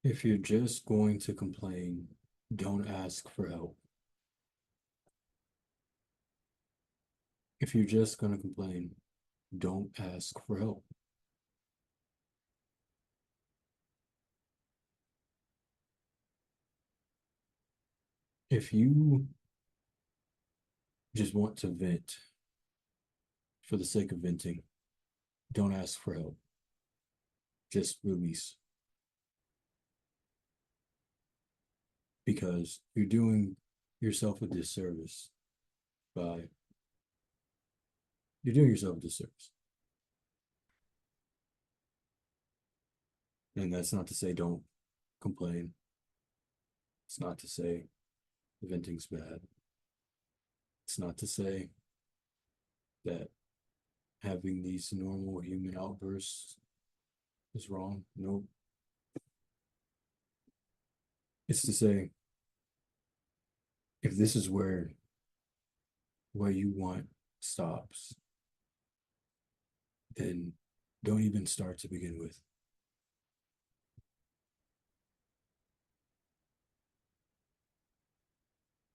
If you're just going to complain, don't ask for help. If you're just going to complain, don't ask for help. If you just want to vent for the sake of venting, don't ask for help. Just release because you're doing yourself a disservice by you're doing yourself a disservice. And that's not to say don't complain. It's not to say venting's bad. It's not to say that having these normal human outbursts is wrong. Nope. It's to say if this is where you want stops, then don't even start to begin with.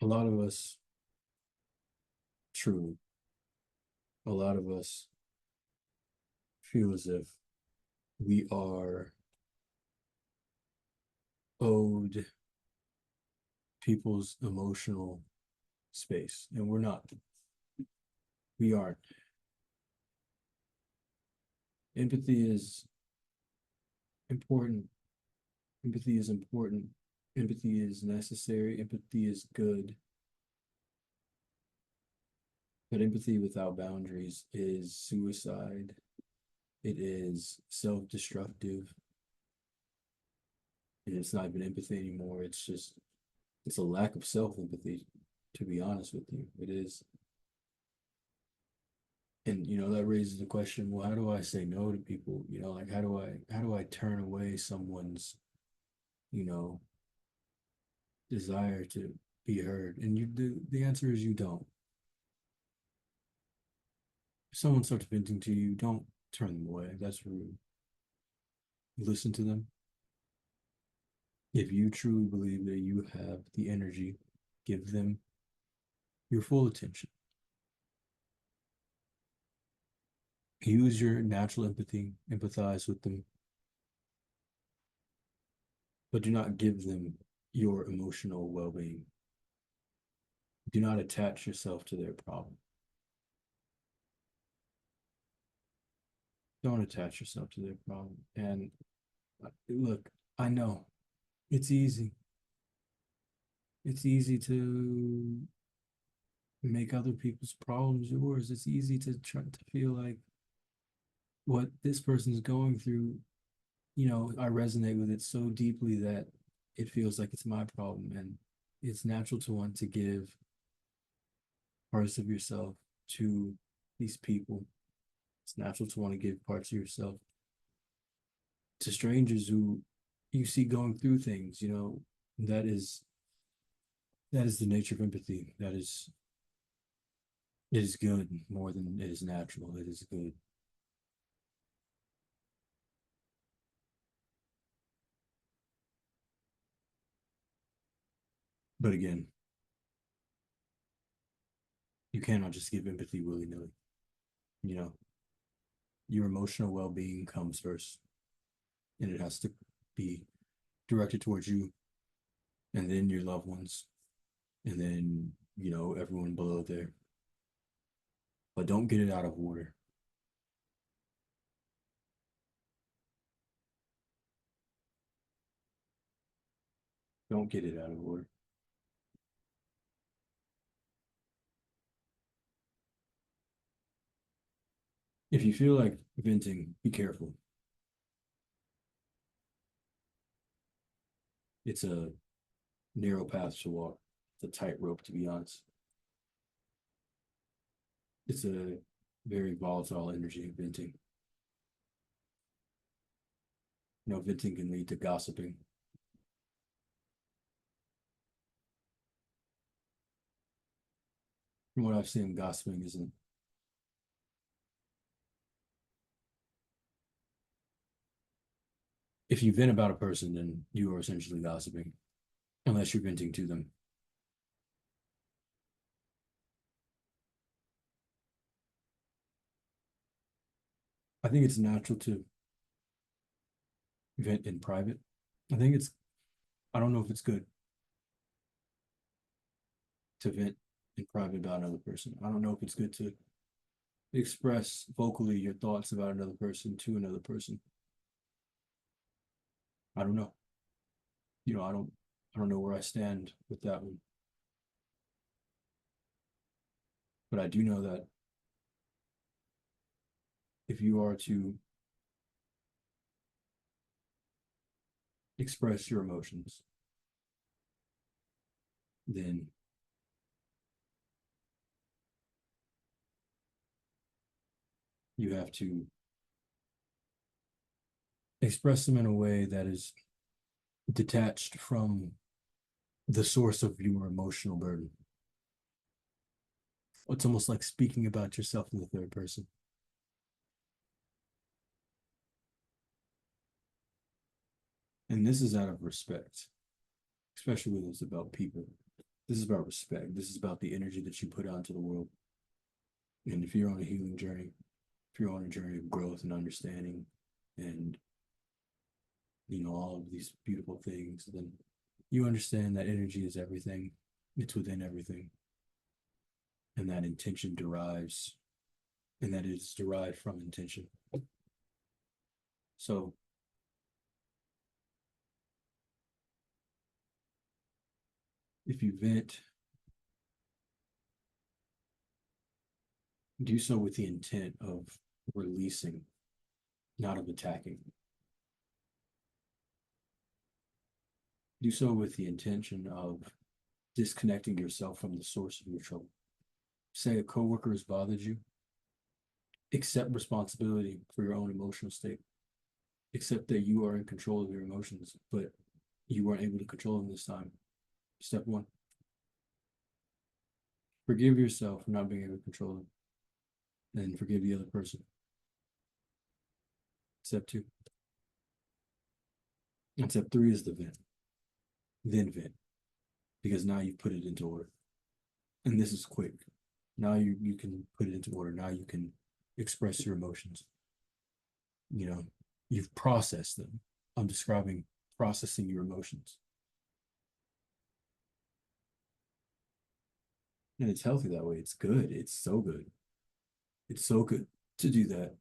A lot of us, truly, a lot of us feel as if we are owed people's emotional space, and we're not. We aren't. Empathy is important. Empathy is important. Empathy is necessary. Empathy is good. But empathy without boundaries is suicide. It is self destructive. And it's not even empathy anymore. It's a lack of self empathy, to be honest with you. It is. And that raises the question, well, how do I say no to people? Like how do I turn away someone's, you know, desire to be heard? And the answer is you don't. If someone starts venting to you, don't turn them away. That's rude. Listen to them. If you truly believe that you have the energy, give them your full attention. Use your natural empathy, empathize with them, but do not give them your emotional well being. Do not attach yourself to their problem. Don't attach yourself to their problem. And look, I know it's easy. It's easy to make other people's problems yours. It's easy to try to feel like what this person's going through, I resonate with it so deeply that it feels like it's my problem. And it's natural to want to give parts of yourself to these people. It's natural to want to give parts of yourself to strangers who you see going through things. That is that is the nature of empathy. It is good more than it is natural. It is good. But again, you cannot just give empathy willy-nilly. You know, your emotional well-being comes first, and it has to be directed towards you, and then your loved ones, and then everyone below there. But don't get it out of order. Don't get it out of order. If you feel like venting, be careful. It's a narrow path to walk. It's a tightrope, to be honest. It's a very volatile energy, venting. Venting can lead to gossiping. From what I've seen, gossiping If you vent about a person, then you are essentially gossiping, unless you're venting to them. I think it's natural to vent in private. I think it's, I don't know if it's good to vent in private about another person. I don't know if it's good to express vocally your thoughts about another person to another person. I don't know. I don't know where I stand with that one. But I do know that if you are to express your emotions, then you have to express them in a way that is detached from the source of your emotional burden. It's almost like speaking about yourself in the third person. And this is out of respect, especially when it's about people. This is about respect. This is about the energy that you put out into the world. And if you're on a healing journey, if you're on a journey of growth and understanding and all of these beautiful things, then you understand that energy is everything. It's within everything. And that intention derives, and that is derived from intention. So if you vent, do so with the intent of releasing, not of attacking. Do so with the intention of disconnecting yourself from the source of your trouble. Say a coworker has bothered you, accept responsibility for your own emotional state. Accept that you are in control of your emotions, but you weren't able to control them this time. Step one, forgive yourself for not being able to control them, and forgive the other person. Step two. And step three is the vent. Then vent, because now you've put it into order. And this is quick. Now you can put it into order. Now you can express your emotions. You know, you've processed them. I'm describing processing your emotions. And it's healthy that way. It's good. It's so good. It's so good to do that.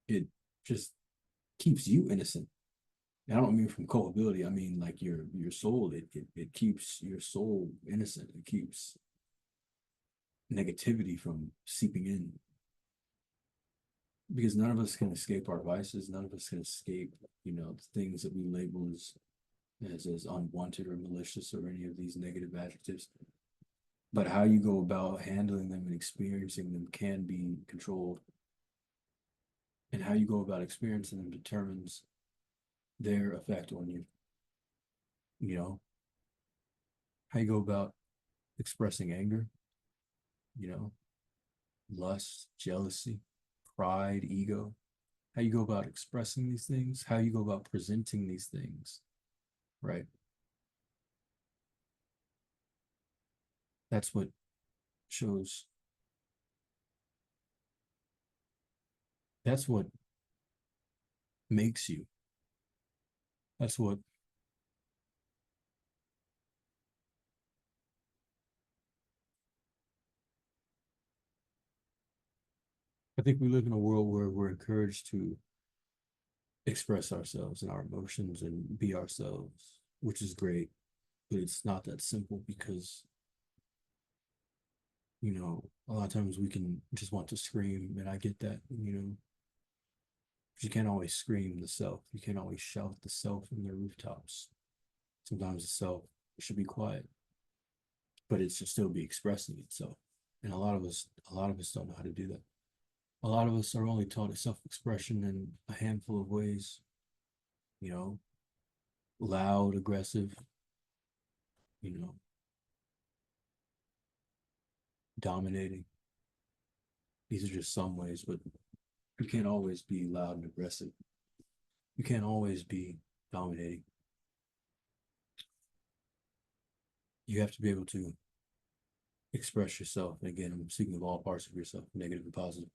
It just keeps you innocent. And I don't mean from culpability. I mean like your soul. It keeps your soul innocent. It keeps negativity from seeping in. Because none of us can escape our vices. None of us can escape, the things that we label as unwanted or malicious or any of these negative adjectives. But how you go about handling them and experiencing them can be controlled. And how you go about experiencing them determines their effect on you. You know, how you go about expressing anger, you know, lust, jealousy, pride, ego, how you go about expressing these things, how you go about presenting these things, right? That's what shows, that's what makes you. That's what, I think we live in a world where we're encouraged to express ourselves and our emotions and be ourselves, which is great, but it's not that simple because, a lot of times we can just want to scream, and I get that, but you can't always scream the self. You can't always shout the self in the rooftops. Sometimes the self should be quiet, but it should still be expressing itself. And a lot of us don't know how to do that. A lot of us are only taught self-expression in a handful of ways, you know, loud, aggressive, you know, dominating. These are just some ways, but you can't always be loud and aggressive. You can't always be dominating. You have to be able to express yourself. And again, I'm speaking of all parts of yourself, negative and positive,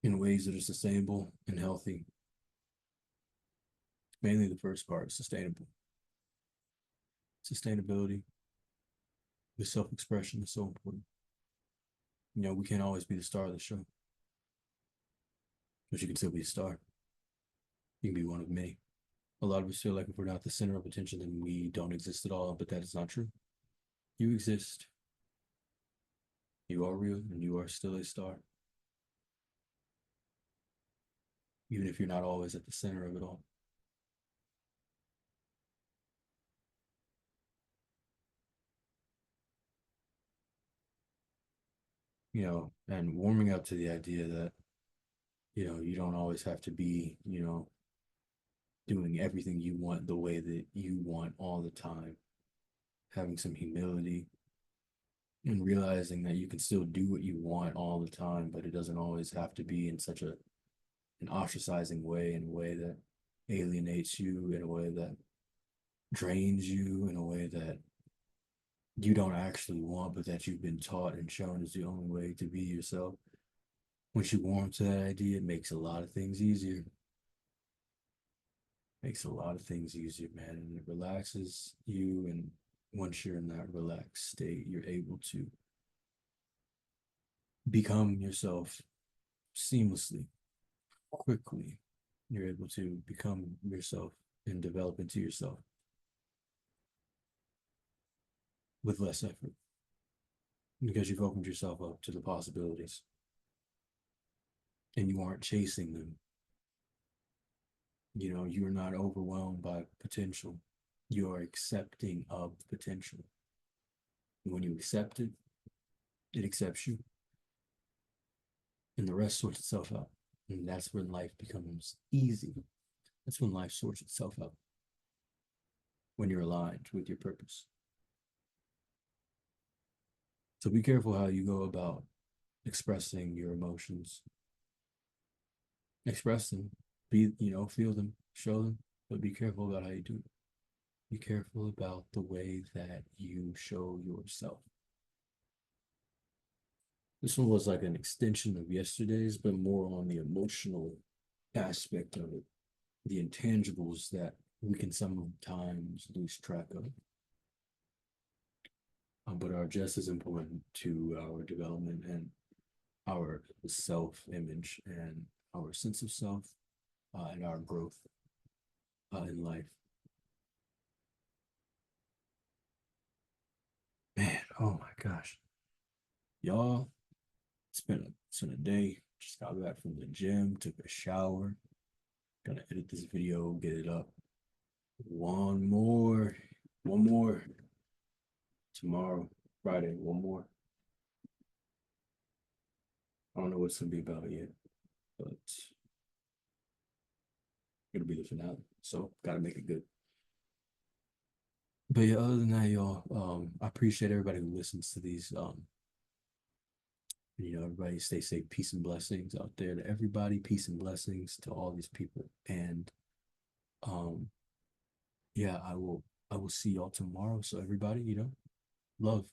in ways that are sustainable and healthy. Mainly the first part, sustainable. Sustainability with self-expression is so important. We can't always be the star of the show, but you can still be a star. You can be one of many. A lot of us feel like if we're not the center of attention, then we don't exist at all, but that is not true. You exist. You are real, and you are still a star, even if you're not always at the center of it all. And warming up to the idea that, you don't always have to be, doing everything you want the way that you want all the time. Having some humility and realizing that you can still do what you want all the time, but it doesn't always have to be in such an ostracizing way, in a way that alienates you, in a way that drains you, in a way that you don't actually want, but that you've been taught and shown is the only way to be yourself. Once you warm to that idea, it makes a lot of things easier. Makes a lot of things easier, man, and it relaxes you. And once you're in that relaxed state, you're able to become yourself seamlessly, quickly. You're able to become yourself and develop into yourself with less effort because you've opened yourself up to the possibilities and you aren't chasing them. You're not overwhelmed by potential. You are accepting of potential. And when you accept it, it accepts you. And the rest sorts itself out. And that's when life becomes easy. That's when life sorts itself out. When you're aligned with your purpose. So be careful how you go about expressing your emotions. Express them, feel them, show them, but be careful about how you do it. Be careful about the way that you show yourself. This one was like an extension of yesterday's, but more on the emotional aspect of it, the intangibles that we can sometimes lose track of, but are just as important to our development and our self-image and our sense of self and our growth in life. Man, oh my gosh. Y'all, it's been a day. Just got back from the gym, took a shower. Gotta edit this video, get it up. One more tomorrow, Friday, one more. I don't know what it's gonna be about yet, but it'll be the finale. So gotta make it good. But yeah, other than that, y'all, I appreciate everybody who listens to these. Everybody stay safe, peace and blessings out there to everybody, peace and blessings to all these people. And um, yeah, I will see y'all tomorrow. So everybody, love.